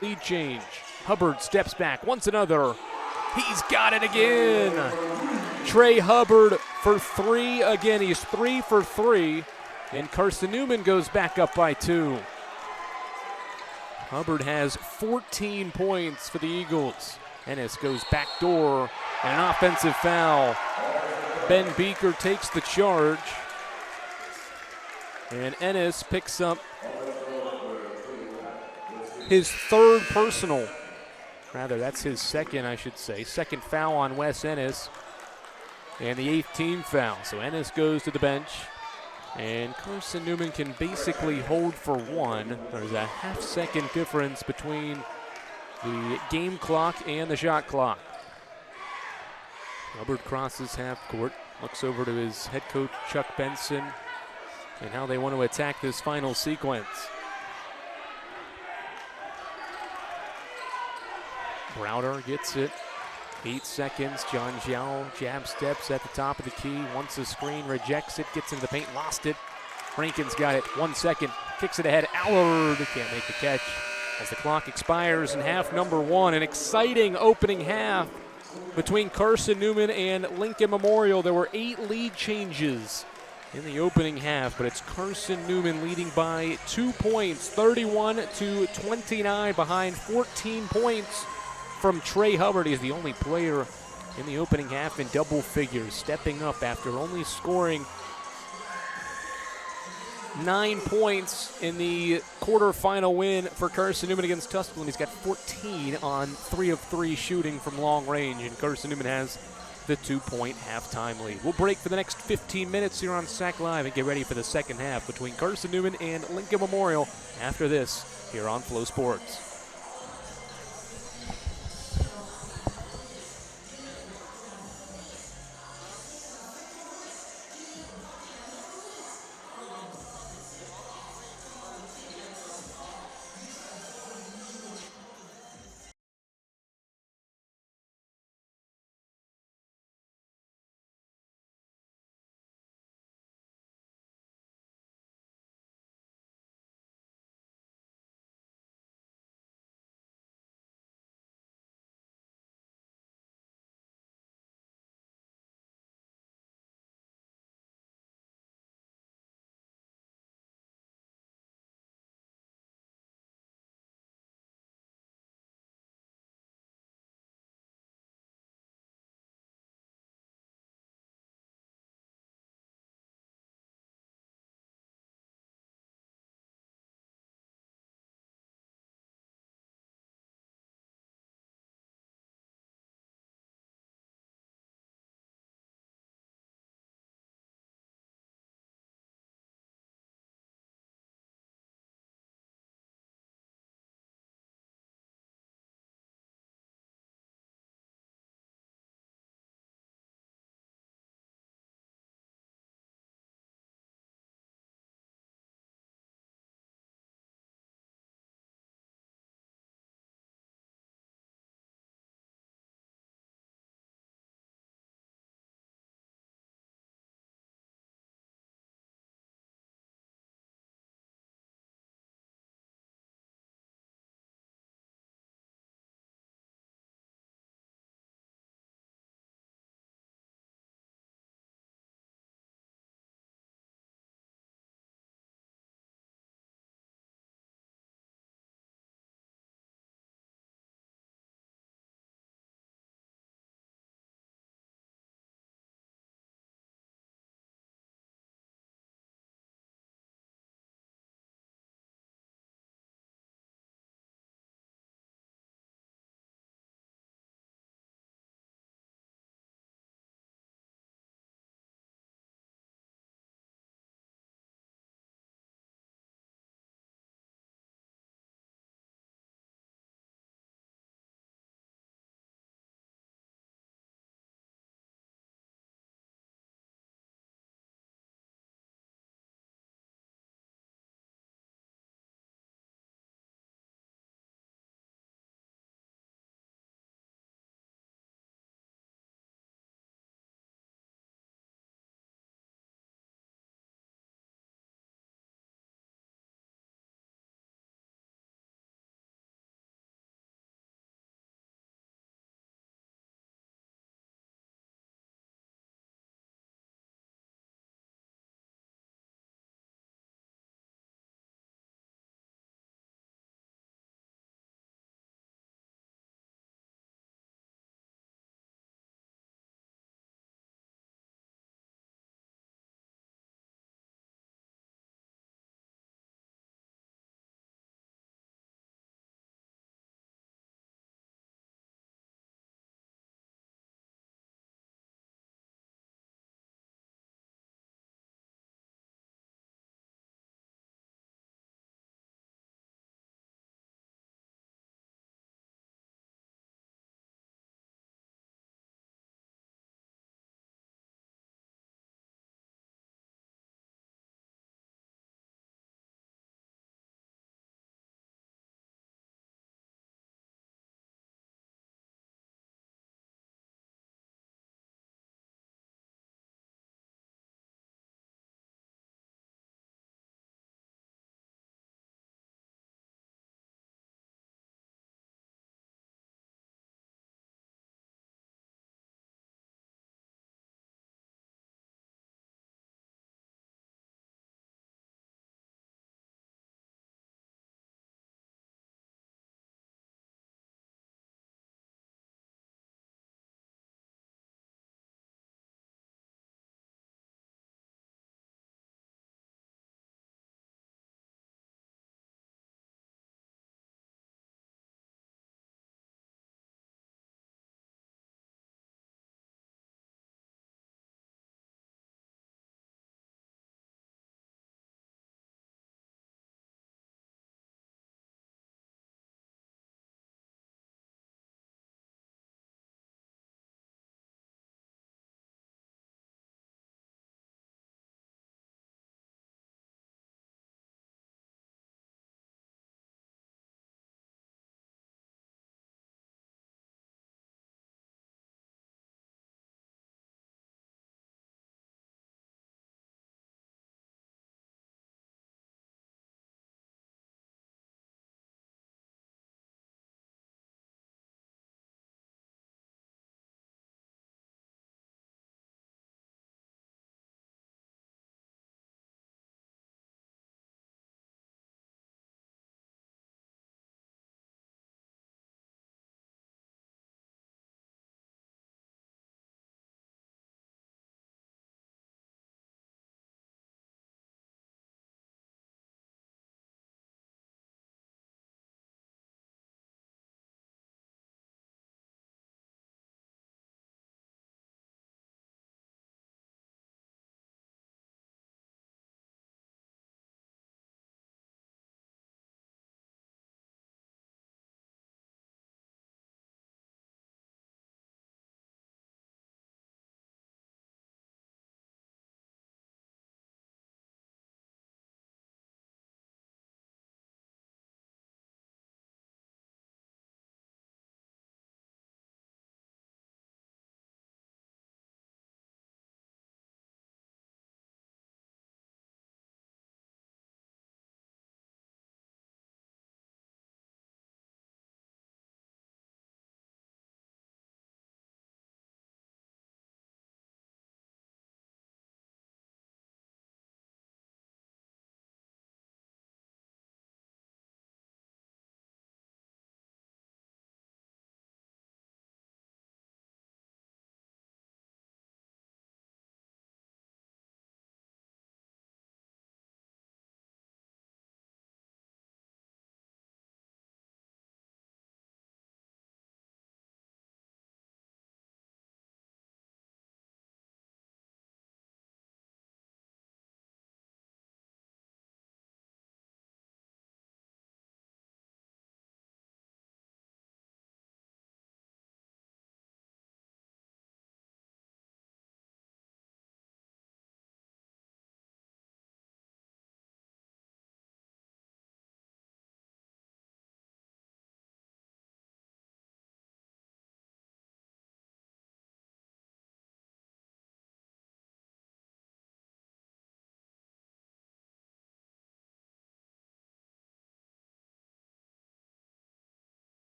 lead change. Hubbard steps back, wants another. He's got it again. Trey Hubbard for three again. He's 3 for 3. And Carson-Newman goes back up by 2. Hubbard has 14 points for the Eagles. Ennis goes back door and an offensive foul. Ben Beaker takes the charge. And Ennis picks up his third personal. Rather, that's his second, I should say. Second foul on Wes Ennis. And the 8th team foul. So Ennis goes to the bench. And Carson-Newman can basically hold for one. There's a half-second difference between the game clock and the shot clock. Hubbard crosses half court, looks over to his head coach, Chuck Benson, and how they want to attack this final sequence. Browder gets it. 8 seconds. John Zhao jab steps at the top of the key. Wants a screen, rejects it, gets into the paint, lost it. Rankin's got it. 1 second. Kicks it ahead. Allard can't make the catch as the clock expires in half number 1. An exciting opening half between Carson-Newman and Lincoln Memorial. There were 8 lead changes in the opening half, but it's Carson-Newman leading by 2 points, 31-29, behind 14 points from Trey Hubbard. He's the only player in the opening half in double figures, stepping up after only scoring 9 points in the quarterfinal win for Carson-Newman against Tusculum. He's got 14 on 3 of 3 shooting from long range, and Carson-Newman has the 2-point halftime lead. We'll break for the next 15 minutes here on SAC Live and get ready for the second half between Carson-Newman and Lincoln Memorial after this here on Flo Sports.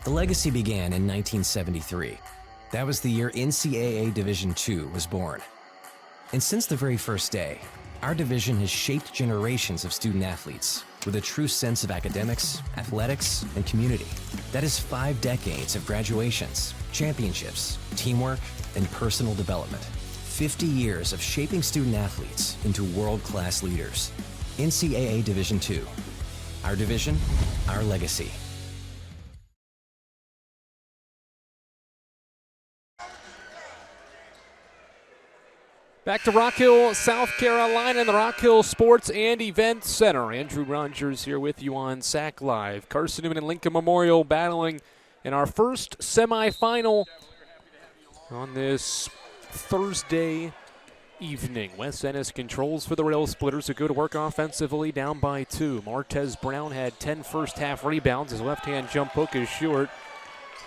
The legacy began in 1973. That was the year NCAA Division II was born. And since the very first day, our division has shaped generations of student athletes with a true sense of academics, athletics, and community. That is 5 decades of graduations, championships, teamwork, and personal development. 50 years of shaping student athletes into world-class leaders. NCAA Division II. Our division, our legacy. Back to Rock Hill, South Carolina, in the Rock Hill Sports and Events Center. Andrew Rogers here with you on SAC Live. Carson-Newman and Lincoln Memorial battling in our first semifinal on this Thursday evening. Wes Ennis controls for the Rail Splitters, who go to work offensively, down by 2. Martez Brown had 10 first-half rebounds. His left-hand jump hook is short.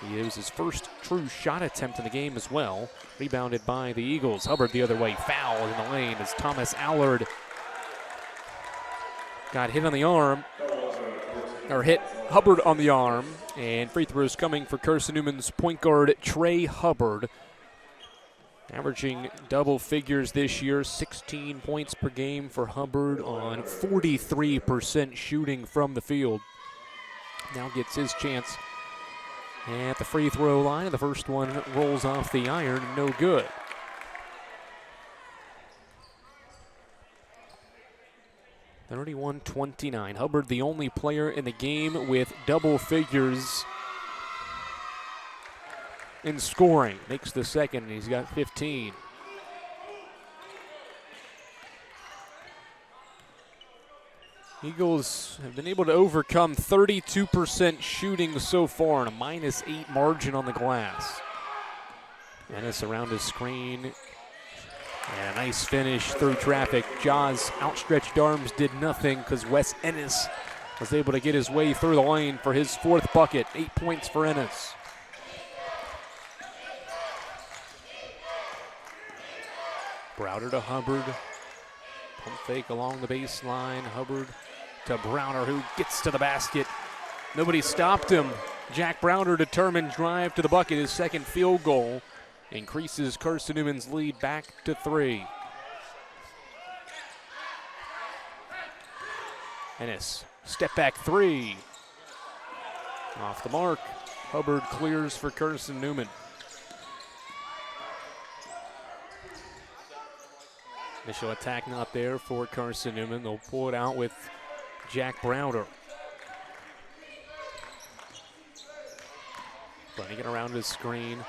He was his first true shot attempt in the game as well. Rebounded by the Eagles. Hubbard the other way, fouled in the lane as Thomas Allard got hit on the arm, or hit Hubbard on the arm. And free throws coming for Carson-Newman's point guard, Trey Hubbard. Averaging double figures this year, 16 points per game for Hubbard on 43% shooting from the field. Now gets his chance at the free throw line. The first one rolls off the iron, no good. (31-29). Hubbard, the only player in the game with double figures in scoring. Makes the second, and he's got 15. Eagles have been able to overcome 32% shooting so far and a -8 margin on the glass. Ennis around his screen. And a nice finish through traffic. Jaws' outstretched arms did nothing because Wes Ennis was able to get his way through the lane for his 4th bucket. 8 points for Ennis. Browder to Hubbard. Pump fake along the baseline. Hubbard to Browner, who gets to the basket. Nobody stopped him. Jack Browner, determined drive to the bucket. His second field goal increases Carson-Newman's lead back to 3. Ennis, step back 3. Off the mark. Hubbard clears for Carson-Newman. Initial attack not there for Carson-Newman. They'll pull it out with Jack Browder. Running it around his screen.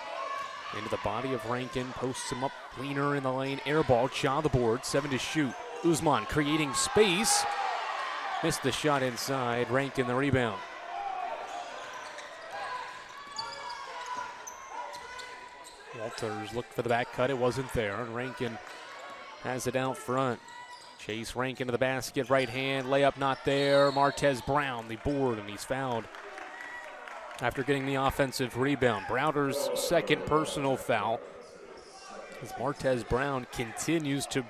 Into the body of Rankin. Posts him up. Leaner in the lane. Air ball. Shaw the board. 7 to shoot. Usman creating space. Missed the shot inside. Rankin the rebound. Walters looked for the back cut. It wasn't there. And Rankin has it out front. Chase Rankin to the basket, right hand, layup not there. Martez Brown, the board, and he's fouled after getting the offensive rebound. Browder's second personal foul as Martez Brown continues to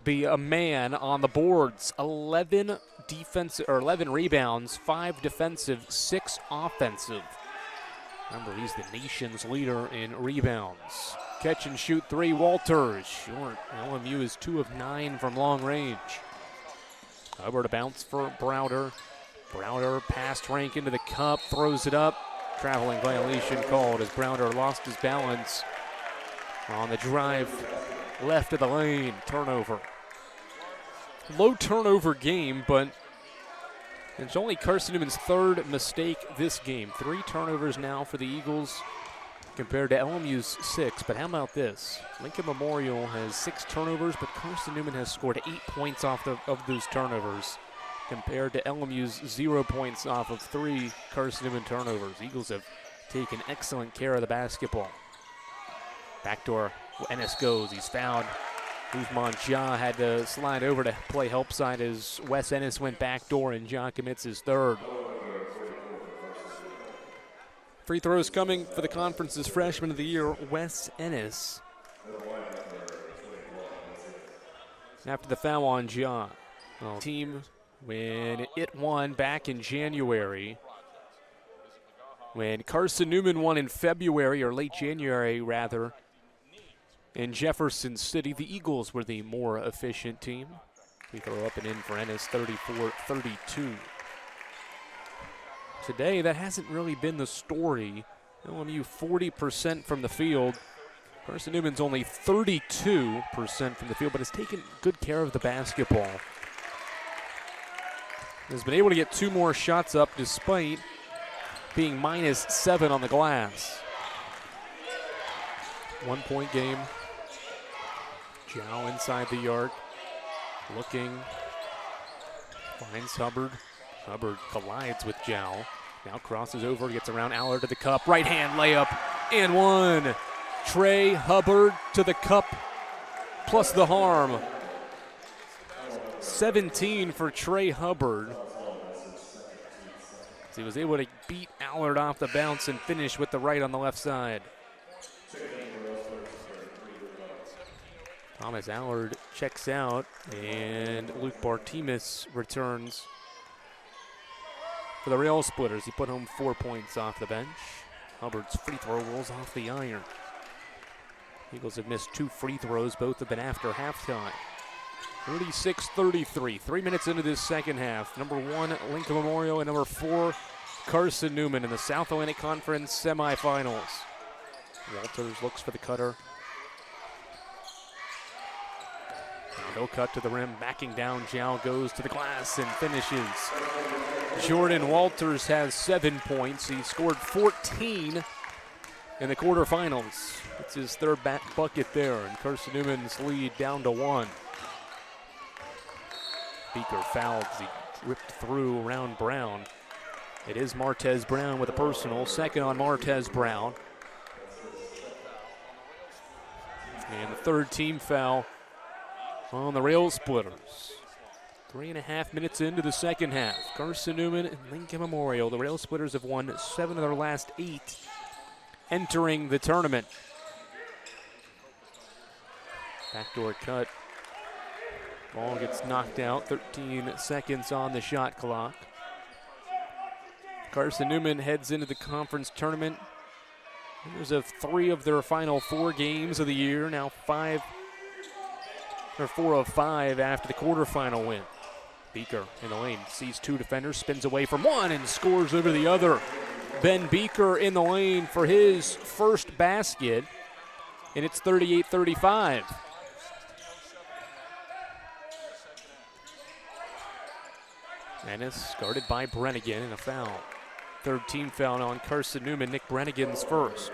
be a man on the boards. 11 rebounds, 5 defensive, 6 offensive. Remember, he's the nation's leader in rebounds. Catch and shoot 3, Walters. Short. LMU is 2 of 9 from long range. Hubbard a bounce for Browder. Browder past Rankin to the cup, throws it up. Traveling violation called as Browder lost his balance on the drive left of the lane. Turnover. Low turnover game, but it's only Carson-Newman's 3rd mistake this game. 3 turnovers now for the Eagles compared to LMU's 6. But how about this? Lincoln Memorial has 6 turnovers, but Carson-Newman has scored 8 points off of those turnovers compared to LMU's 0 points off of 3 Carson-Newman turnovers. Eagles have taken excellent care of the basketball. Backdoor, Ennis goes. He's fouled. Usman Ja had to slide over to play help side as Wes Ennis went backdoor, and Ja commits his 3rd. Free throws coming for the conference's freshman of the year, Wes Ennis. After the foul on Ja. Team when it won back in January. When Carson-Newman won in February, or late January rather, in Jefferson City, the Eagles were the more efficient team. We throw up and in for Ennis, 34-32. Today, that hasn't really been the story. LMU 40% from the field. Carson-Newman's only 32% from the field, but has taken good care of the basketball. Has been able to get 2 more shots up despite being -7 on the glass. 1-point game. Zhao inside the arc. Looking. Finds Hubbard. Hubbard collides with Zhao. Now crosses over, gets around Allard to the cup. Right hand layup and one. Trey Hubbard to the cup plus the harm. 17 for Trey Hubbard. He was able to beat Allard off the bounce and finish with the right on the left side. Thomas Allard checks out, and Luke Bartimus returns for the Rail Splitters. He put home 4 points off the bench. Hubbard's free throw rolls off the iron. Eagles have missed 2 free throws. Both have been after halftime. 36-33, 3 minutes into this second half. Number 1, Lincoln Memorial, and number 4, Carson-Newman in the South Atlantic Conference semifinals. Walters looks for the cutter. He'll cut to the rim, backing down. Zhao goes to the glass and finishes. Jordan Walters has 7 points. He scored 14 in the quarterfinals. It's his 3rd bucket there, and Carson-Newman's lead down to 1. Beaker fouled as he ripped through around Brown. It is Martez Brown with a personal. Second on Martez Brown. And the 3rd team foul on the Rail Splitters. 3.5 minutes into the second half. Carson-Newman and Lincoln Memorial. The Rail Splitters have won 7 of their last 8 entering the tournament. Backdoor cut. Ball gets knocked out. 13 seconds on the shot clock. Carson-Newman heads into the conference tournament. Winners of 3 of their final 4 games of the year. Now 4 of 5 after the quarterfinal win. Beaker in the lane, sees 2 defenders, spins away from one and scores over the other. Ben Beaker in the lane for his first basket, and it's 38-35. Ennis guarded by Brennigan, and a foul. 3rd team foul on Carson-Newman. Nick Brennigan's first.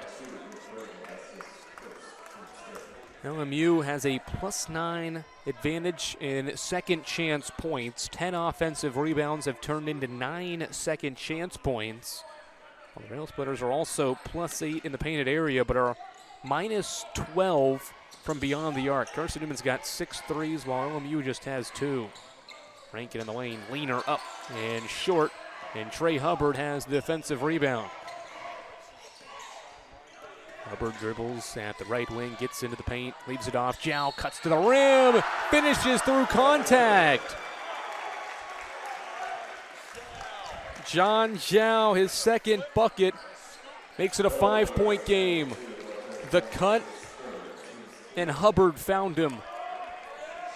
LMU has a +9 advantage in second chance points. 10 offensive rebounds have turned into 9 second chance points. Well, the Rail Splitters are also +8 in the painted area, but are -12 from beyond the arc. Carson-Newman's got 6 threes, while LMU just has 2. Rankin in the lane, leaner up and short, and Trey Hubbard has the defensive rebound. Hubbard dribbles at the right wing, gets into the paint, leaves it off. Zhao cuts to the rim, finishes through contact. John Zhao, his second bucket, makes it a 5-point game. The cut, and Hubbard found him.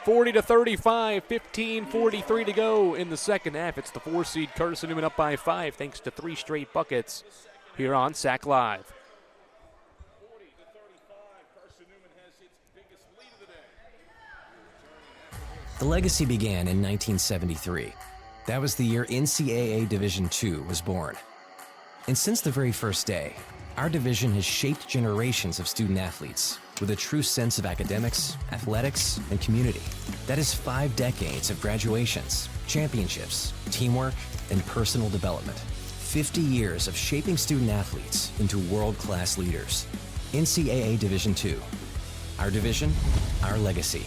40-35, 15:43 to go in the second half. It's the 4-seed Carson-Newman up by 5 thanks to 3 straight buckets here on SAC Live. The legacy began in 1973. That was the year NCAA Division II was born. And since the very first day, our division has shaped generations of student athletes with a true sense of academics, athletics, and community. That is 5 decades of graduations, championships, teamwork, and personal development. 50 years of shaping student athletes into world-class leaders. NCAA Division II. Our division, our legacy.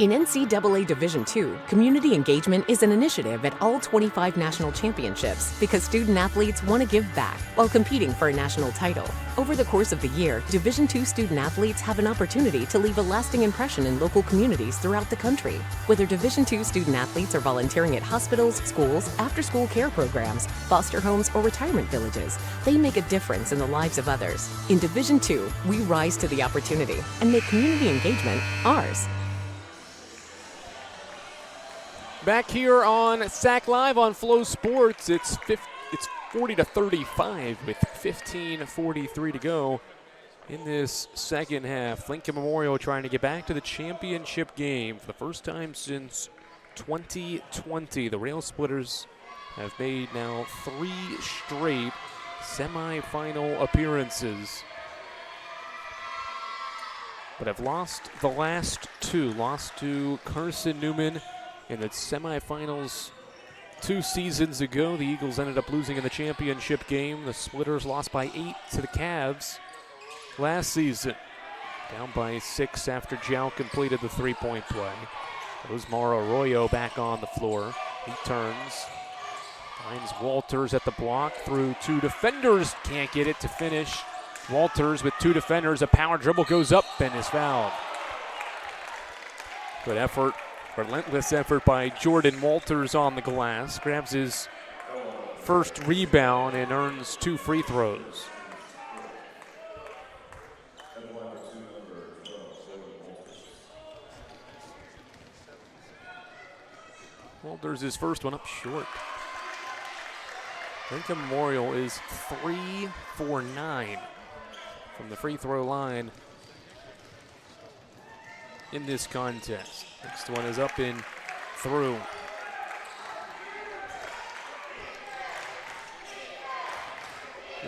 In NCAA Division II, community engagement is an initiative at all 25 national championships because student-athletes want to give back while competing for a national title. Over the course of the year, Division II student-athletes have an opportunity to leave a lasting impression in local communities throughout the country. Whether Division II student-athletes are volunteering at hospitals, schools, after-school care programs, foster homes, or retirement villages, they make a difference in the lives of others. In Division II, we rise to the opportunity and make community engagement ours. Back here on SAC Live on Flow Sports, it's 40-35 with 15:43 to go in this second half. Lincoln Memorial trying to get back to the championship game for the first time since 2020. The Rail Splitters have made now 3 straight semifinal appearances, but have lost the last 2. Lost to Carson-Newman in the semifinals 2 seasons ago. The Eagles ended up losing in the championship game. The Splitters lost by 8 to the Cavs last season. Down by 6 after Jow completed the 3-point play. Osmar Arroyo back on the floor. He turns, finds Walters at the block through 2 defenders. Can't get it to finish. Walters with 2 defenders. A power dribble goes up and is fouled. Good effort. Relentless effort by Jordan Walters on the glass. Grabs his first rebound and earns 2 free throws. Walters' his first one up short. Lincoln Memorial is 3 for 9 from the free throw line in this contest. Next one is up and through.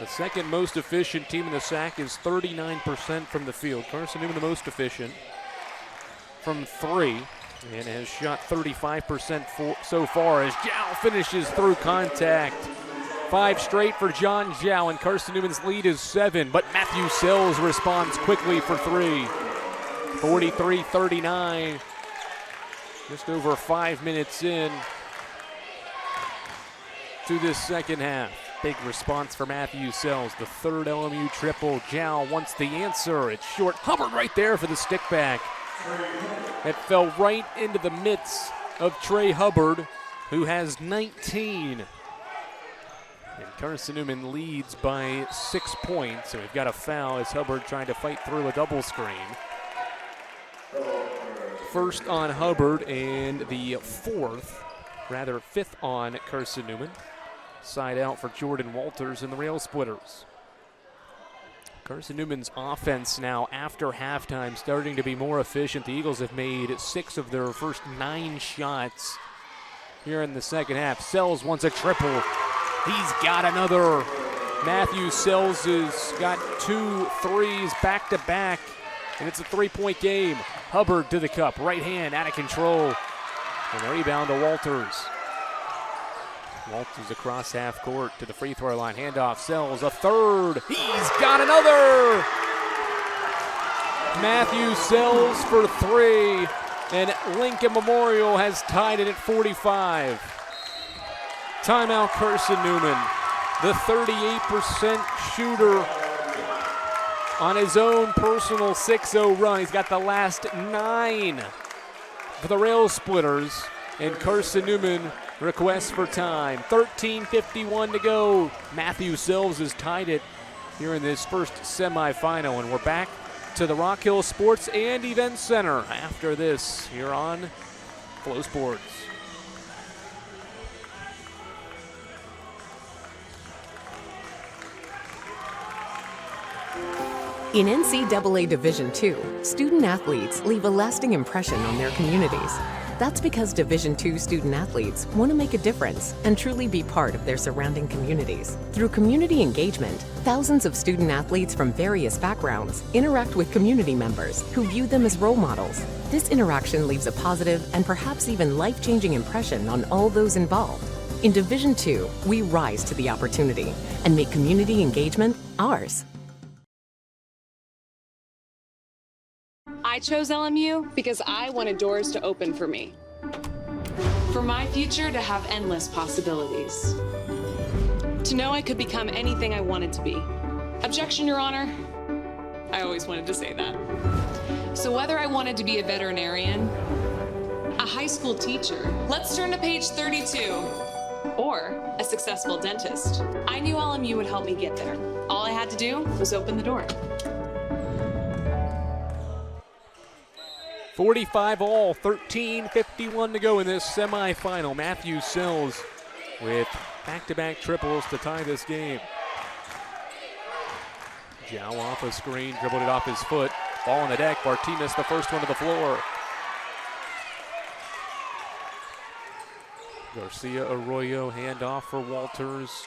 The second most efficient team in the SAC is 39% from the field. Carson-Newman the most efficient from 3 and has shot 35% so far as Jow finishes through contact. 5 straight for John Jow, and Carson-Newman's lead is 7, but Matthew Sells responds quickly for 3. 43-39, just over 5 minutes in to this second half. Big response for Matthew Sells, the 3rd LMU triple. Jow wants the answer. It's short. Hubbard right there for the stick back. It fell right into the midst of Trey Hubbard, who has 19. And Carson-Newman leads by 6 points, so we've got a foul as Hubbard trying to fight through a double screen. First on Hubbard and the 5th on Carson-Newman. Side out for Jordan Walters and the Rail Splitters. Carson-Newman's offense now after halftime starting to be more efficient. The Eagles have made 6 of their first 9 shots here in the second half. Sells wants a triple. He's got another. Matthew Sells has got 2 threes back to back, and it's a 3-point game. Hubbard to the cup, right hand out of control, and the rebound to Walters. Walters across half court to the free throw line. Handoff, Sells a 3rd. He's got another. Matthew Sells for 3, and Lincoln Memorial has tied it at 45. Timeout Carson-Newman, the 38% shooter on his own personal 6-0 run. He's got the last 9 for the Rail Splitters, and Carson-Newman requests for time. 13:51 to go. Matthew Sells has tied it here in this first semifinal, and we're back to the Rock Hill Sports and Event Center after this here on Flow Sports. In NCAA Division II, student-athletes leave a lasting impression on their communities. That's because Division II student-athletes want to make a difference and truly be part of their surrounding communities. Through community engagement, thousands of student-athletes from various backgrounds interact with community members who view them as role models. This interaction leaves a positive and perhaps even life-changing impression on all those involved. In Division II, we rise to the opportunity and make community engagement ours. I chose LMU because I wanted doors to open for me. For my future to have endless possibilities. To know I could become anything I wanted to be. Objection, Your Honor. I always wanted to say that. So whether I wanted to be a veterinarian, a high school teacher, let's turn to page 32, or a successful dentist, I knew LMU would help me get there. All I had to do was open the door. 45 all, 13:51 to go in this semifinal. Matthew Sills with back-to-back triples to tie this game. Zhao off a screen, dribbled it off his foot. Ball on the deck, Martinez the first one to the floor. Garcia Arroyo, handoff for Walters.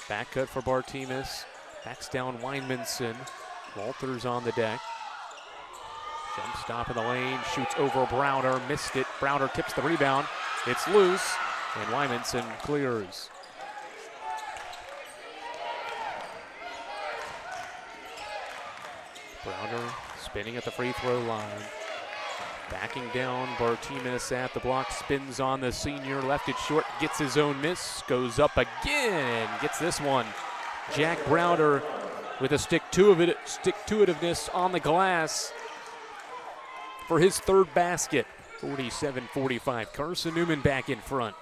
Back cut for Bartimas. Backs down Weinmanson. Walters on the deck. Jump stop in the lane, shoots over Browder, missed it. Browder tips the rebound. It's loose, and Weinmanson clears. Browder spinning at the free throw line. Backing down, Bartimas at the block, spins on the senior, left it short, gets his own miss, goes up again, gets this one. Jack Browder with a stick-to-itiveness on the glass for his third basket. 47-45. Carson-Newman back in front.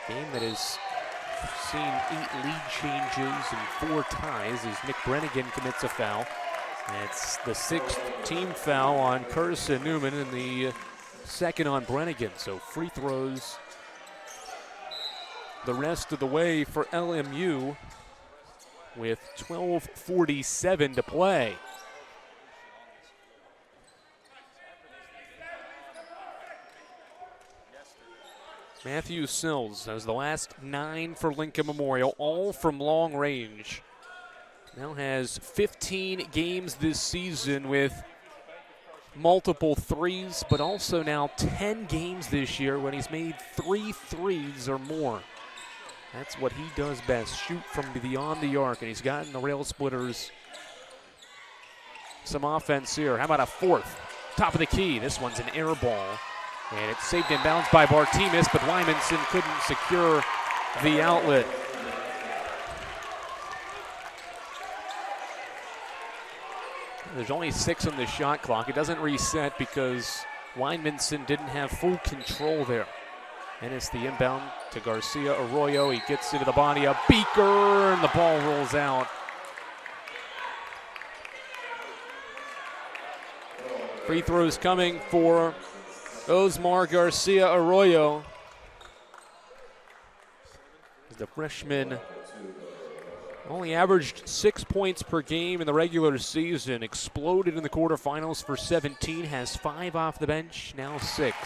A game that has seen 8 lead changes and 4 ties as Nick Brennigan commits a foul. It's the 6th team foul on Carson-Newman and the 2nd on Brennigan. So free throws the rest of the way for LMU with 12:47 to play. Matthew Sills has the last 9 for Lincoln Memorial, all from long range. Now has 15 games this season with multiple threes, but also now 10 games this year when he's made 3 threes or more. That's what he does best, shoot from beyond the arc, and he's gotten the rail splitters some offense here. How about a fourth? Top of the key, this one's an air ball. And it's saved in bounds by Bartimas, but Weinmanson couldn't secure the outlet. There's only 6 on the shot clock. It doesn't reset because Weinmanson didn't have full control there. And it's the inbound to Garcia Arroyo. He gets into the body of Beaker, and the ball rolls out. Free throws coming for Osmar Garcia Arroyo. The freshman only averaged 6 points per game in the regular season, exploded in the quarterfinals for 17, has 5 off the bench, now 6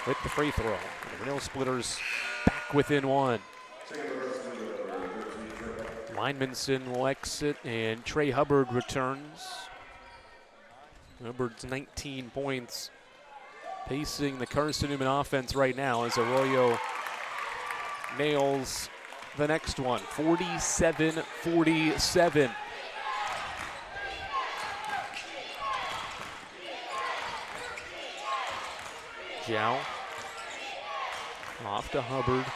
with the free throw. The rail splitters back within 1. Weinmanson will exit, and Trey Hubbard returns. Hubbard's 19 points. Pacing the Carson-Newman offense right now as Arroyo nails the next one, 47-47. Zhao off to Hubbard.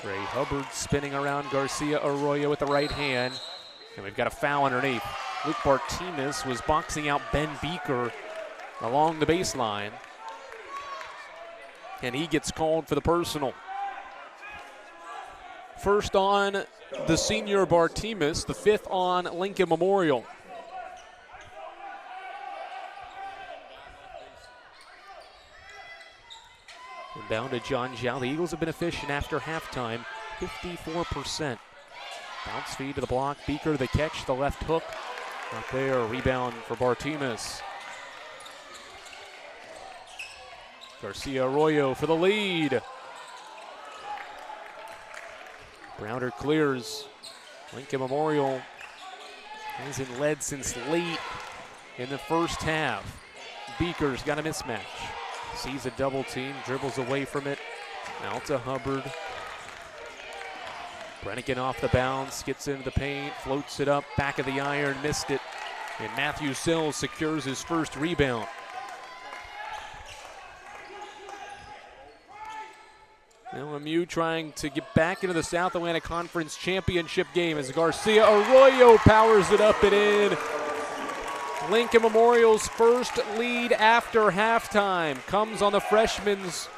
Trey Hubbard spinning around Garcia Arroyo with the right hand. And we've got a foul underneath. Luke Bartimas was boxing out Ben Beaker along the baseline. And he gets called for the personal. First on the senior Bartimas, the 5th on Lincoln Memorial. Inbound to John Zhao. The Eagles have been efficient after halftime, 54%. Bounce feed to the block. Beaker the catch, the left hook. Not there, rebound for Bartimas. Garcia Arroyo for the lead. Browder clears. Lincoln Memorial hasn't led since late in the first half. Beaker's got a mismatch. Sees a double team, dribbles away from it. Out to Hubbard. Brennigan off the bounce, gets into the paint, floats it up, back of the iron, missed it. And Matthew Sills secures his first rebound. LMU trying to get back into the South Atlantic Conference Championship game as Garcia Arroyo powers it up and in. Lincoln Memorial's first lead after halftime comes on the freshman's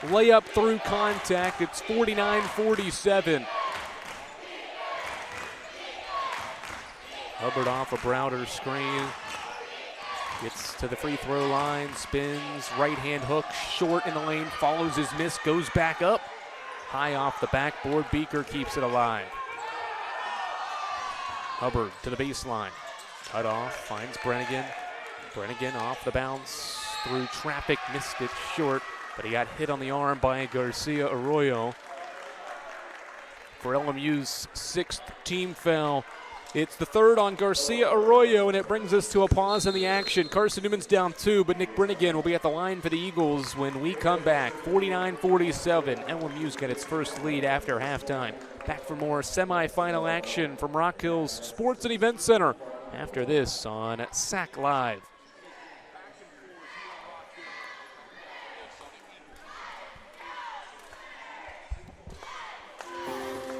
layup through contact. It's 49-47. Hubbard off a Browder screen. Gets to the free throw line, spins, right-hand hook, short in the lane, follows his miss, goes back up. High off the backboard, Beaker keeps it alive. Hubbard to the baseline. Cut off, finds Brennigan. Brennigan off the bounce, through traffic, missed it short, but he got hit on the arm by Garcia Arroyo. For LMU's 6th team foul. It's the 3rd on Garcia Arroyo, and it brings us to a pause in the action. Carson-Newman's down 2, but Nick Brennigan will be at the line for the Eagles when we come back. 49-47. LMU's got its first lead after halftime. Back for more semifinal action from Rock Hills Sports and Event Center after this on SAC Live.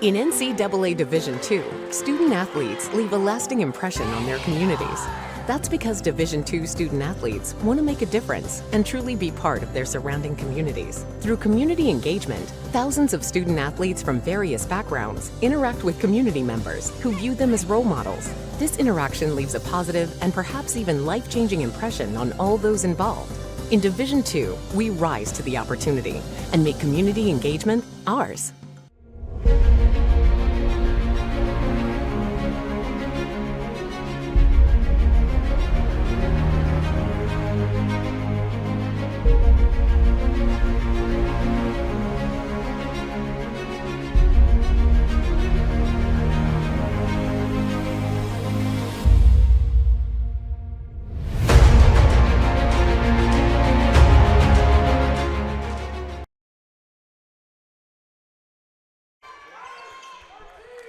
In NCAA Division II, student athletes leave a lasting impression on their communities. That's because Division II student athletes want to make a difference and truly be part of their surrounding communities. Through community engagement, thousands of student athletes from various backgrounds interact with community members who view them as role models. This interaction leaves a positive and perhaps even life-changing impression on all those involved. In Division II, we rise to the opportunity and make community engagement ours.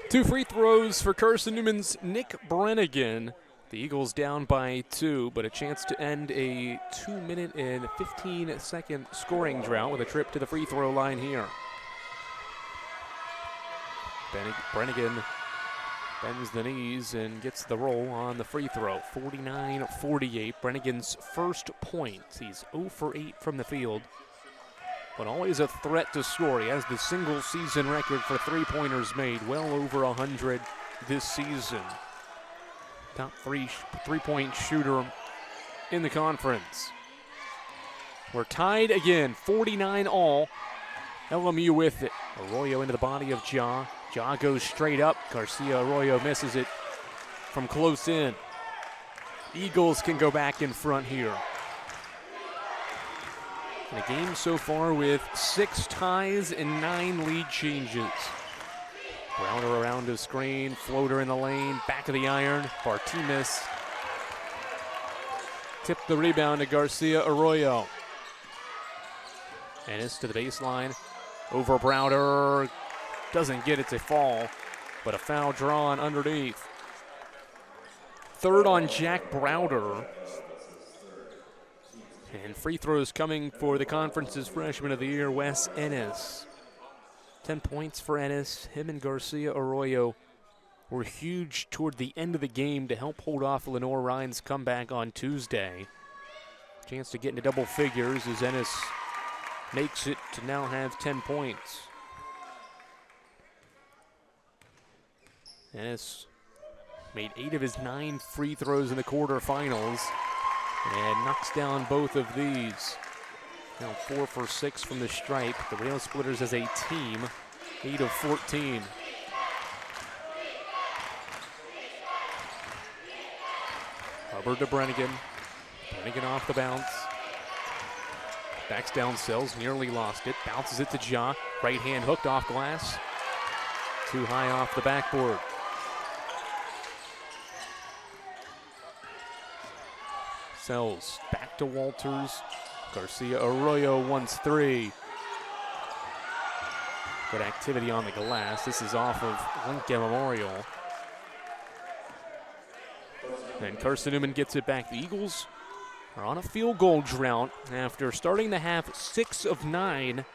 Two free throws for Carson-Newman's Nick Brennigan. The Eagles down by 2, but a chance to end a 2-minute and 15-second scoring drought with a trip to the free throw line here. Brennigan bends the knees and gets the roll on the free throw. 49-48, Brennigan's first point. He's 0 for 8 from the field, but always a threat to score. He has the single season record for three-pointers made, well over 100 this season. Top three-point shooter in the conference. We're tied again, 49 all. LMU with it. Arroyo into the body of Ja. Ja goes straight up. Garcia Arroyo misses it from close in. Eagles can go back in front here. In a game so far with 6 ties and 9 lead changes. Browder around his screen, floater in the lane, back of the iron. Bartimus tipped the rebound to Garcia Arroyo. Ennis to the baseline, over Browder. Doesn't get it to fall, but a foul drawn underneath. 3rd on Jack Browder. And free throws coming for the conference's freshman of the year, Wes Ennis. 10 points for Ennis. Him and Garcia Arroyo were huge toward the end of the game to help hold off Lenore Ryan's comeback on Tuesday. Chance to get into double figures as Ennis makes it to now have 10 points. Ennis made 8 of his 9 free throws in the quarterfinals and knocks down both of these. Now 4 for 6 from the stripe. The Rail Splitters as a team, 8 of 14. Hubbard to Brennigan. Brennigan off the bounce. Backs down Sills, nearly lost it. Bounces it to Ja. Right hand hooked off glass. Too high off the backboard. Sells back to Walters. Garcia Arroyo wants 3. Good activity on the glass. This is off of Lincoln Memorial. And Carson-Newman gets it back. The Eagles are on a field goal drought after starting the half 6 of 9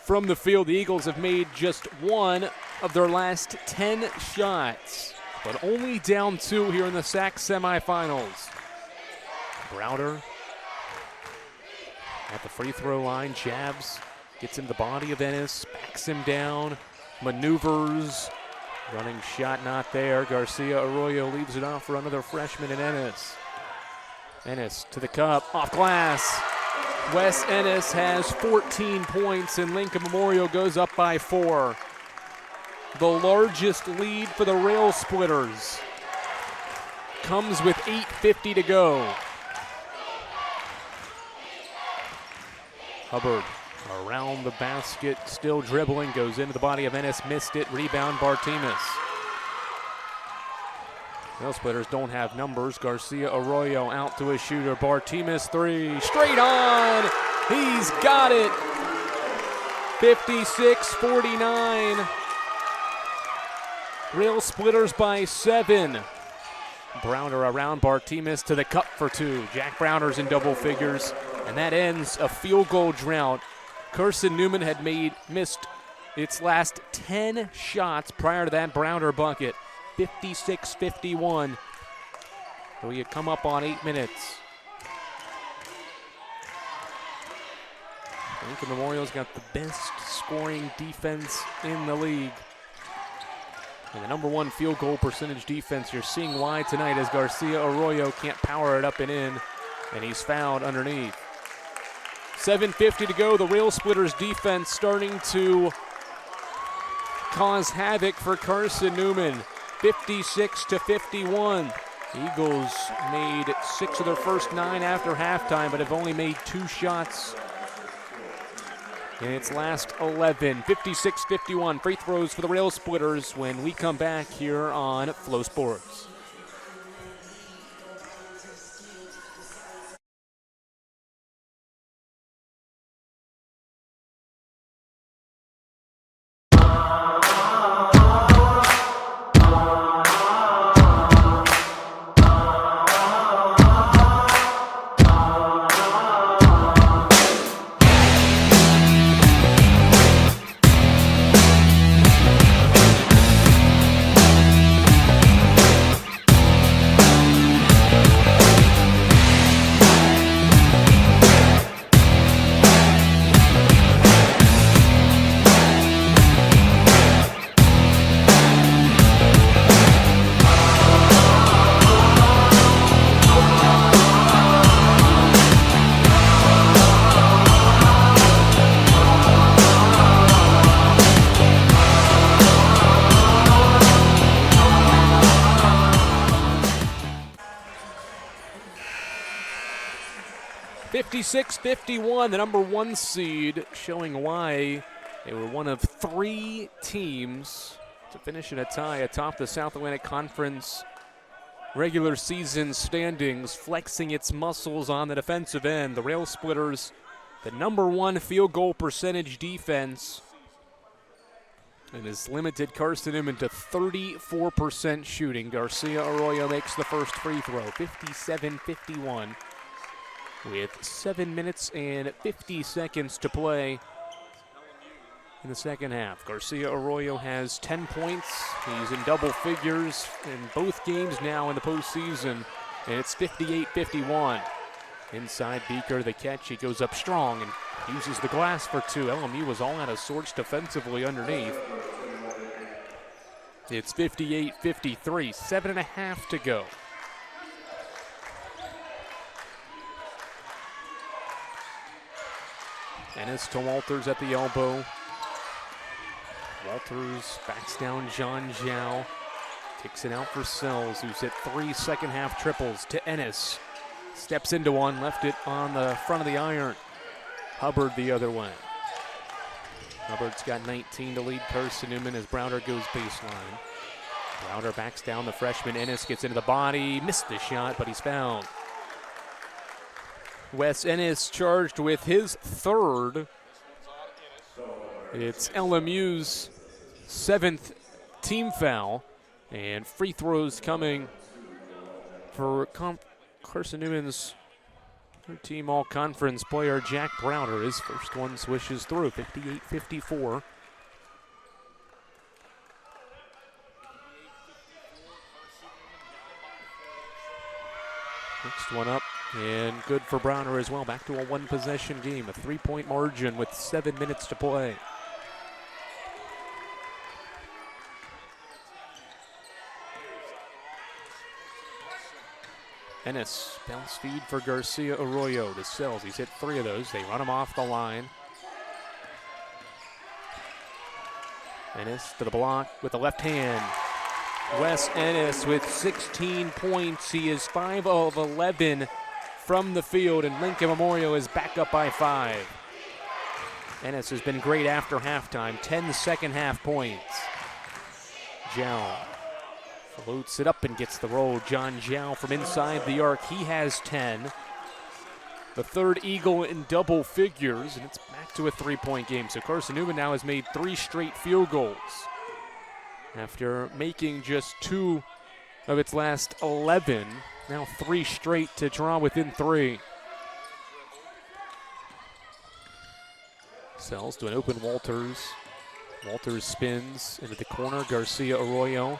from the field. The Eagles have made just one of their last 10 shots, but only down 2 here in the SAC semifinals. Browder at the free throw line, jabs, gets into the body of Ennis, backs him down, maneuvers, running shot not there. Garcia Arroyo leaves it off for another freshman in Ennis. Ennis to the cup, off glass. Wes Ennis has 14 points and Lincoln Memorial goes up by 4. The largest lead for the Rail Splitters comes with 8:50 to go. Hubbard around the basket, still dribbling, goes into the body of Ennis, missed it, rebound Bartimas. Rail Splitters don't have numbers. Garcia Arroyo out to a shooter. Bartimas 3, straight on. He's got it. 56-49. Rail Splitters by 7. Browner around Bartimas to the cup for 2. Jack Browner's in double figures, and that ends a field goal drought. Carson-Newman had missed its last 10 shots prior to that Browner bucket. 56-51. So he had come up on 8 minutes. Lincoln Memorial's got the best scoring defense in the league. And the number 1 field goal percentage defense. You're seeing why tonight as Garcia Arroyo can't power it up and in, and he's fouled underneath. 7:50 to go. The Rail Splitters defense starting to cause havoc for Carson-Newman. 56-51. Eagles made 6 of their first 9 after halftime, but have only made 2 shots in its last 11. 56-51. Free throws for the Rail Splitters when we come back here on Flo Sports. .56-51, the number 1 seed, showing why they were one of 3 teams to finish in a tie atop the South Atlantic Conference regular season standings, flexing its muscles on the defensive end. The Rail Splitters, the number 1 field goal percentage defense, and has limited Carson-Newman to 34% shooting. Garcia Arroyo makes the first free throw, 57-51. With 7 minutes and 50 seconds to play in the second half. Garcia Arroyo has 10 points. He's in double figures in both games now in the postseason, and it's 58-51. Inside Beaker, the catch. He goes up strong and uses the glass for 2. LMU was all out of sorts defensively underneath. It's 58-53, 7.5 to go. Ennis to Walters at the elbow. Walters backs down John Zhao. Kicks it out for Sells, who's hit 3 second-half triples to Ennis. Steps into one, left it on the front of the iron. Hubbard the other way. Hubbard's got 19 to lead Carson-Newman as Browder goes baseline. Browder backs down the freshman. Ennis gets into the body. Missed the shot, but he's fouled. Wes Ennis charged with his 3rd. It's LMU's 7th team foul. And free throws coming for Carson-Newman's team all-conference player Jack Browder. His first one swishes through, 58-54. Next one up, and good for Browder as well. Back to a one-possession game, a 3-point margin with 7 minutes to play. Ennis, bounce feed for Garcia Arroyo to Sells. He's hit 3 of those. They run him off the line. Ennis to the block with the left hand. Wes Ennis with 16 points. He is 5 of 11 from the field, and Lincoln Memorial is back up by 5. Ennis has been great after halftime. 10 second half points. Zhao floats it up and gets the roll. John Zhao from inside the arc. He has 10. The third Eagle in double figures, and it's back to a 3-point game. So Carson-Newman now has made 3 straight field goals after making just 2 of its last 11. Now 3 straight to draw within 3. Sells to an open Walters. Walters spins into the corner. Garcia Arroyo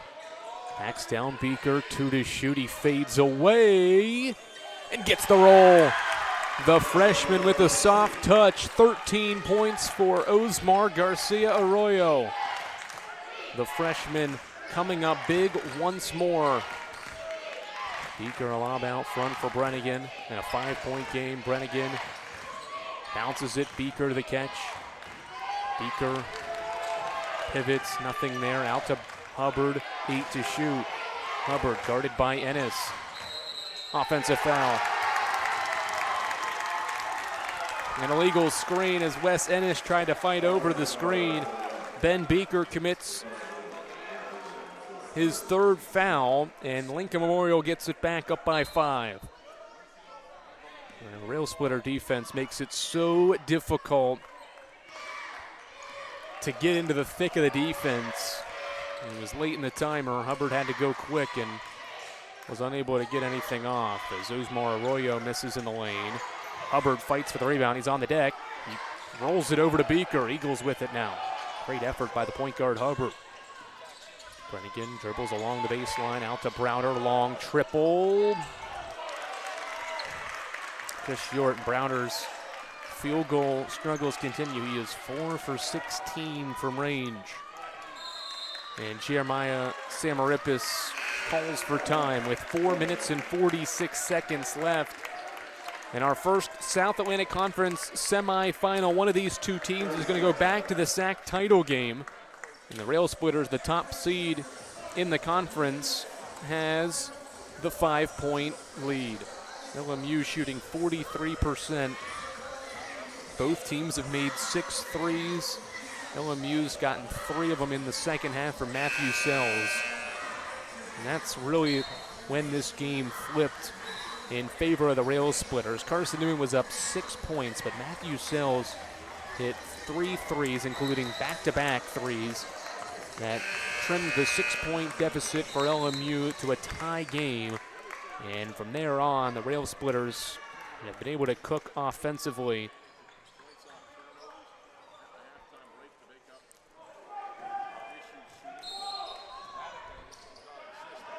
backs down. Beaker, 2 to shoot. He fades away and gets the roll. The freshman with a soft touch. 13 points for Osmar Garcia Arroyo. The freshman coming up big once more. Beaker a lob out front for Brennigan. And a 5-point game. Brennigan bounces it. Beaker to the catch. Beaker pivots. Nothing there. Out to Hubbard. 8 to shoot. Hubbard guarded by Ennis. Offensive foul. An illegal screen as Wes Ennis tried to fight over the screen. Ben Beaker commits his 3rd foul, and Lincoln Memorial gets it back up by 5. The rail splitter defense makes it so difficult to get into the thick of the defense. It was late in the timer. Hubbard had to go quick and was unable to get anything off as Osmar Arroyo misses in the lane. Hubbard fights for the rebound. He's on the deck. He rolls it over to Beaker. Eagles with it now. Great effort by the point guard, Hubbard. Brennigan dribbles along the baseline, out to Browder, long triple. Just short. Browder's field goal struggles continue. He is 4 for 16 from range. And Jeremiah Samaripis calls for time with 4 minutes and 46 seconds left. In our first South Atlantic Conference semifinal, one of these 2 teams is going to go back to the SAC title game. And the Rail Splitters, the top seed in the conference, has the 5-point lead. LMU shooting 43%. Both teams have made 6 threes. LMU's gotten 3 of them in the second half from Matthew Sells. And that's really when this game flipped in favor of the Rail Splitters. Carson-Newman was up 6 points, but Matthew Sells hit 3 threes, including back-to-back threes, that trimmed the 6-point deficit for LMU to a tie game. And from there on, the Rail Splitters have been able to cook offensively.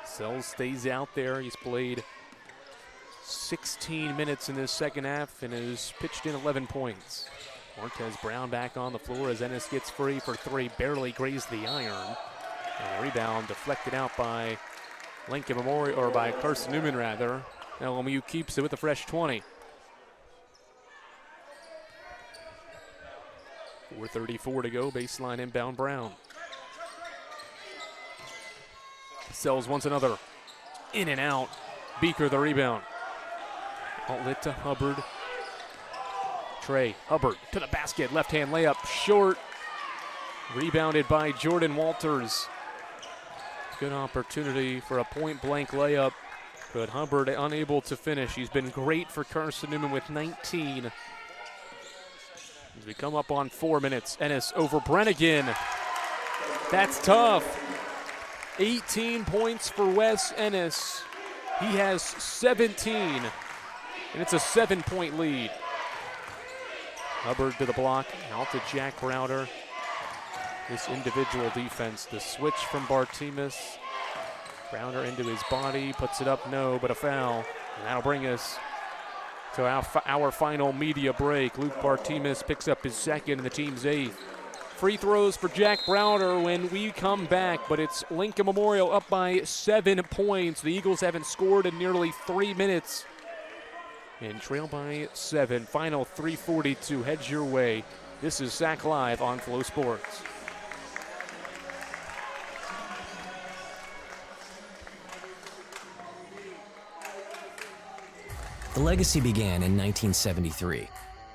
Sells stays out there. He's played 16 minutes in this second half and has pitched in 11 points. Marquez Brown back on the floor as Ennis gets free for 3, barely grazed the iron. And a rebound deflected out by Lincoln Memorial, or by Carson-Newman rather. LMU keeps it with a fresh 20. 4:34 to go, baseline inbound Brown. Sells once another, in and out. Beaker the rebound. Outlet to Hubbard. Trey Hubbard to the basket, left hand layup, short. Rebounded by Jordan Walters. Good opportunity for a point blank layup, but Hubbard unable to finish. He's been great for Carson-Newman with 19. As we come up on 4 minutes, Ennis over Brennigan. That's tough. 18 points for Wes Ennis. He has 17, and it's a 7-point lead. Hubbard to the block, out to Jack Browder. This individual defense, the switch from Bartimus. Browder into his body, puts it up, no, but a foul. And that'll bring us to our final media break. Luke Bartimus picks up his second and the team's 8th. Free throws for Jack Browder when we come back, but it's Lincoln Memorial up by 7 points. The Eagles haven't scored in nearly 3 minutes and trail by 7. Final 3:42. Heads your way. This is SAC Live on Flo Sports. The legacy began in 1973.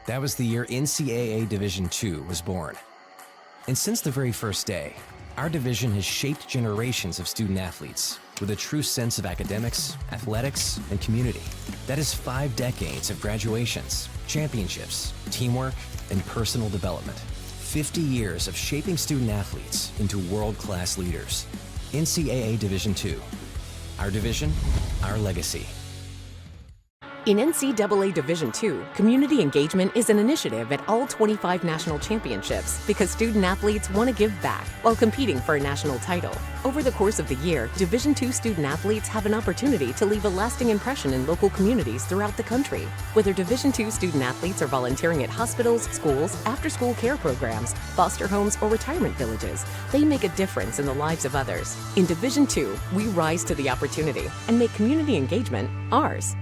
That was the year NCAA Division II was born. And since the very first day, our division has shaped generations of student athletes with a true sense of academics, athletics, and community. That is 5 decades of graduations, championships, teamwork, and personal development. 50 years of shaping student athletes into world-class leaders. NCAA Division II. Our division, our legacy. In NCAA Division II, community engagement is an initiative at all 25 national championships because student athletes want to give back while competing for a national title. Over the course of the year, Division II student athletes have an opportunity to leave a lasting impression in local communities throughout the country. Whether Division II student athletes are volunteering at hospitals, schools, after-school care programs, foster homes, or retirement villages, they make a difference in the lives of others. In Division II, we rise to the opportunity and make community engagement ours.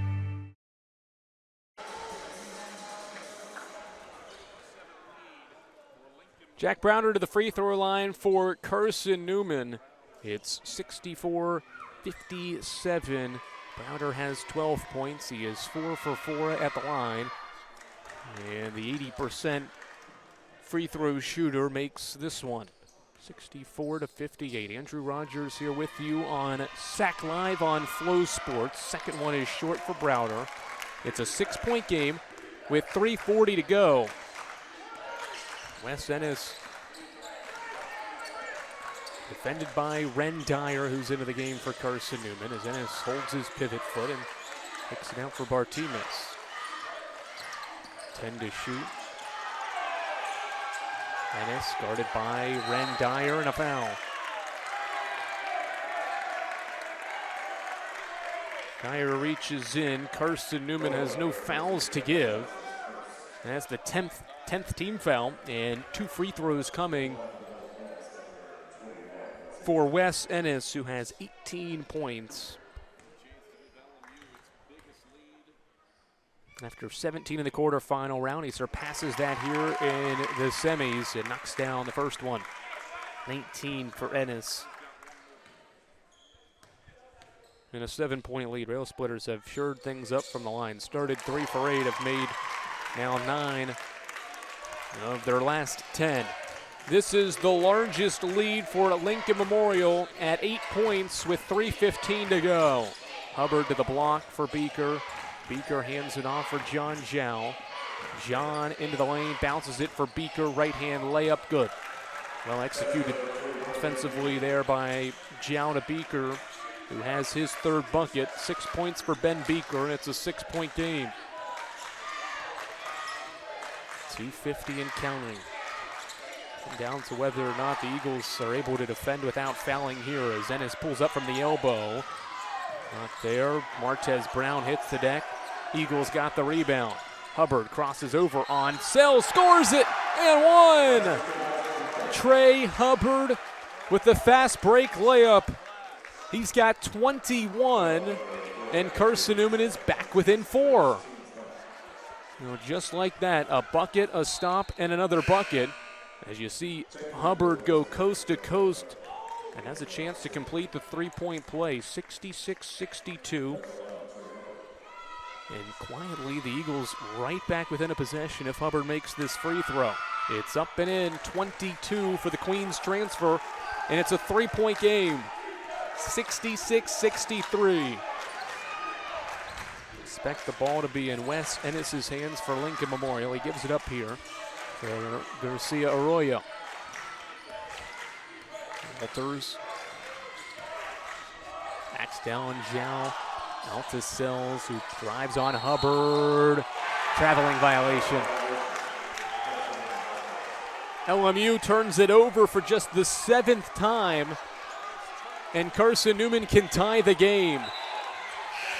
Jack Browder to the free throw line for Carson-Newman. It's 64-57. Browder has 12 points. He is 4 for 4 at the line. And the 80% free throw shooter makes this one. 64-58. Andrew Rogers here with you on SAC Live on Flo Sports. Second one is short for Browder. It's a 6-point game with 3:40 to go. Wes Ennis defended by Ren Dyer, who's into the game for Carson-Newman, as Ennis holds his pivot foot and kicks it out for Bartimus. 10 to shoot. Ennis guarded by Ren Dyer and a foul. Dyer reaches in. Carson-Newman has no fouls to give. And that's the 10th team foul, and 2 free throws coming for Wes Ennis, who has 18 points. After 17 in the quarterfinal round, he surpasses that here in the semis and knocks down the first one. 19 for Ennis. In a 7-point lead, Rail Splitters have shored things up from the line. Started 3 for 8, have made now 9 of their last 10. This is the largest lead for Lincoln Memorial at 8 points with 3:15 to go. Hubbard to the block for Beaker. Beaker hands it off for John Zhao. John into the lane, bounces it for Beaker. Right hand layup, good. Well executed offensively there by Zhao to Beaker, who has his 3rd bucket. 6 points for Ben Beaker, and it's a 6-point game. 2:50 and counting. Come down to whether or not the Eagles are able to defend without fouling here as Ennis pulls up from the elbow. Not there. Martez Brown hits the deck. Eagles got the rebound. Hubbard crosses over on Sell, scores it, and one! Trey Hubbard with the fast break layup. He's got 21, and Carson-Newman is back within 4. You know, just like that, a bucket, a stop, and another bucket. As you see Hubbard go coast to coast and has a chance to complete the 3-point play, 66-62. And quietly, the Eagles right back within a possession if Hubbard makes this free throw. It's up and in, 22 for the Queens transfer, and it's a 3-point game, 66-63. Expect the ball to be in Wes Ennis' hands for Lincoln Memorial. He gives it up here for Garcia Arroyo. Walters Backs down Zhao. Out to Sills, who drives on Hubbard. Traveling violation. LMU turns it over for just the 7th time, and Carson-Newman can tie the game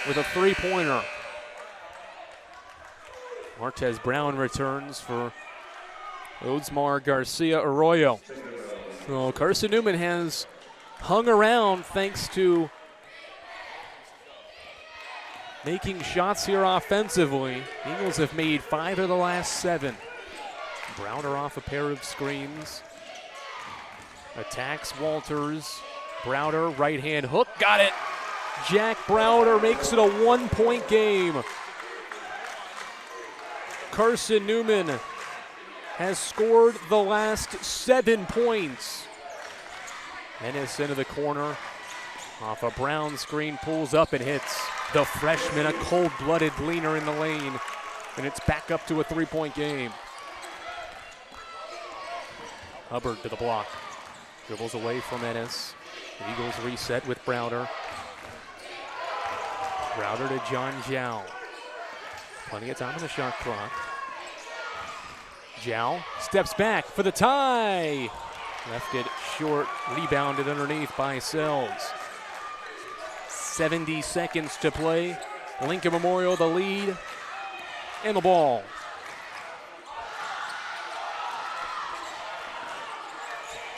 with a three-pointer. Martez Brown returns for Osmar Garcia Arroyo. So Carson-Newman has hung around thanks to making shots here offensively. Eagles have made 5 of the last 7. Browder off a pair of screens. Attacks Walters. Browder, right hand hook, got it. Jack Browder makes it a 1-point game. Carson-Newman has scored the last 7 points. Ennis into the corner. Off a Brown screen, pulls up and hits. The freshman, a cold-blooded leaner in the lane. And it's back up to a 3-point game. Hubbard to the block. Dribbles away from Ennis. The Eagles reset with Browder. Browder to John Zhao. Plenty of time on the shot clock. Zhao steps back for the tie. Left it short, rebounded underneath by Sells. 70 seconds to play. Lincoln Memorial the lead and the ball.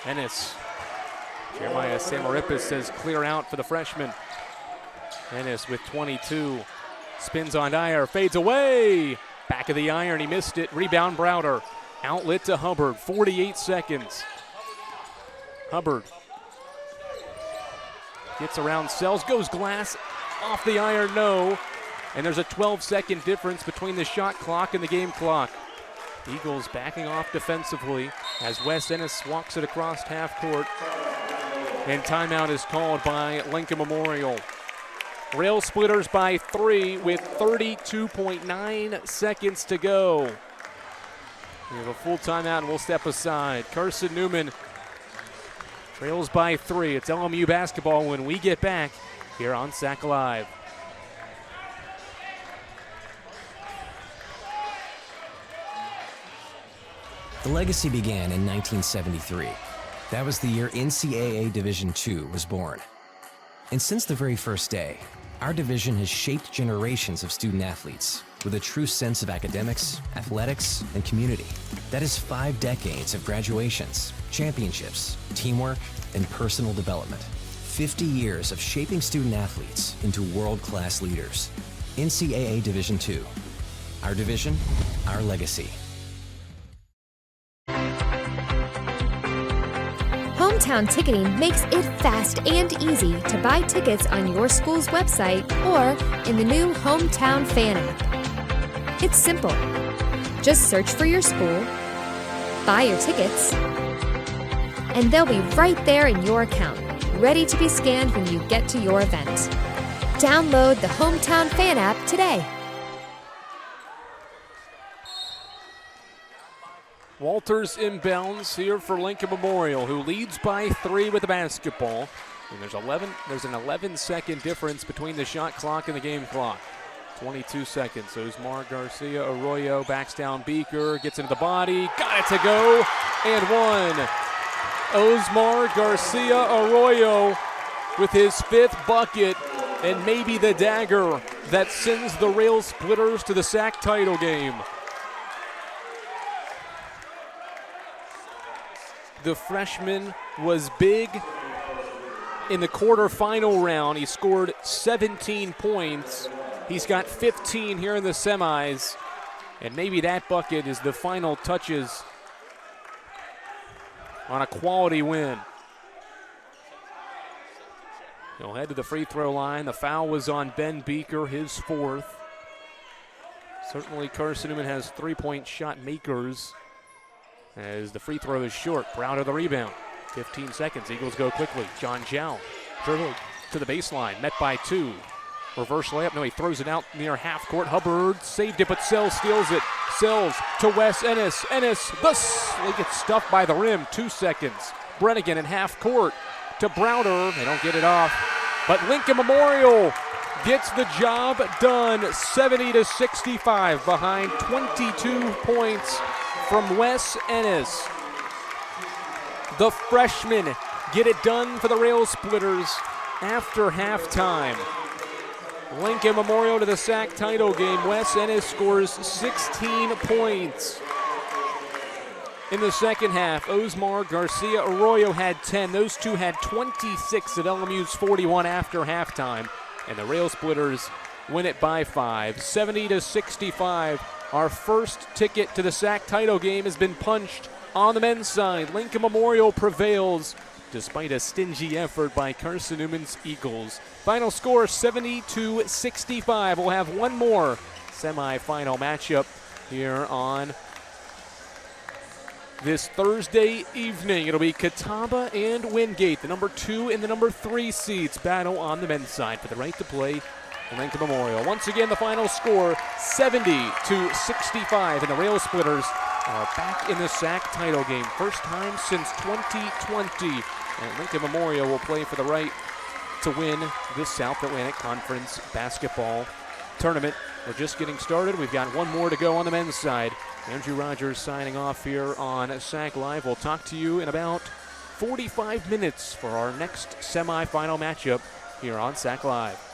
Ennis. Jeremiah Samarippis says clear out for the freshman. Ennis with 22. Spins on Dyer, fades away. Back of the iron, he missed it. Rebound Browder. Outlet to Hubbard, 48 seconds. Hubbard gets around Sells, goes glass, off the iron, no. And there's a 12-second difference between the shot clock and the game clock. Eagles backing off defensively as Wes Ennis walks it across half court. And timeout is called by Lincoln Memorial. Rail Splitters by 3 with 32.9 seconds to go. We have a full timeout and we'll step aside. Carson-Newman trails by 3. It's LMU basketball when we get back here on SAC Live. The legacy began in 1973. That was the year NCAA Division II was born. And since the very first day, our division has shaped generations of student athletes with a true sense of academics, athletics, and community. That is 5 decades of graduations, championships, teamwork, and personal development. 50 years of shaping student athletes into world-class leaders. NCAA Division II. Our division, our legacy. Hometown Ticketing makes it fast and easy to buy tickets on your school's website or in the new Hometown Fan app. It's simple. Just search for your school, buy your tickets, and they'll be right there in your account, ready to be scanned when you get to your event. Download the Hometown Fan app today. Walters inbounds here for Lincoln Memorial, who leads by 3 with the basketball. And there's an 11-second difference between the shot clock and the game clock. 22 seconds. Osmar Garcia Arroyo backs down Beaker, gets into the body, got it to go, and one. Osmar Garcia Arroyo with his 5th bucket and maybe the dagger that sends the Rail Splitters to the SAC title game. The freshman was big in the quarterfinal round. He scored 17 points. He's got 15 here in the semis. And maybe that bucket is the final touches on a quality win. He'll head to the free throw line. The foul was on Ben Beaker, his 4th. Certainly Carson-Newman has 3-point shot makers. As the free throw is short, Browder the rebound. 15 seconds, Eagles go quickly. John Zhao dribbled to the baseline, met by 2. Reverse layup, no, he throws it out near half court. Hubbard saved it, but Sells steals it. Sells to Wes Ennis. Ennis, he gets stuffed by the rim, 2 seconds. Brennigan in half court to Browder. They don't get it off. But Lincoln Memorial gets the job done, 70-65, behind 22 points from Wes Ennis. The freshmen get it done for the Rail Splitters after halftime. Lincoln Memorial to the SAC title game. Wes Ennis scores 16 points. In the second half, Osmar Garcia Arroyo had 10. Those two had 26 at LMU's 41 after halftime. And the Rail Splitters win it by 5, 70-65. Our first ticket to the SAC title game has been punched on the men's side. Lincoln Memorial prevails despite a stingy effort by Carson-Newman's Eagles. Final score 70-65. We'll have one more semifinal matchup here on this Thursday evening. It'll be Catawba and Wingate, the number 2 and the number 3 seeds, battle on the men's side for the right to play in Lincoln Memorial. Once again, the final score 70-65, and the Rail Splitters are back in the SAC title game. First time since 2020. And Lincoln Memorial will play for the right to win this South Atlantic Conference basketball tournament. We're just getting started. We've got one more to go on the men's side. Andrew Rogers signing off here on SAC Live. We'll talk to you in about 45 minutes for our next semifinal matchup here on SAC Live.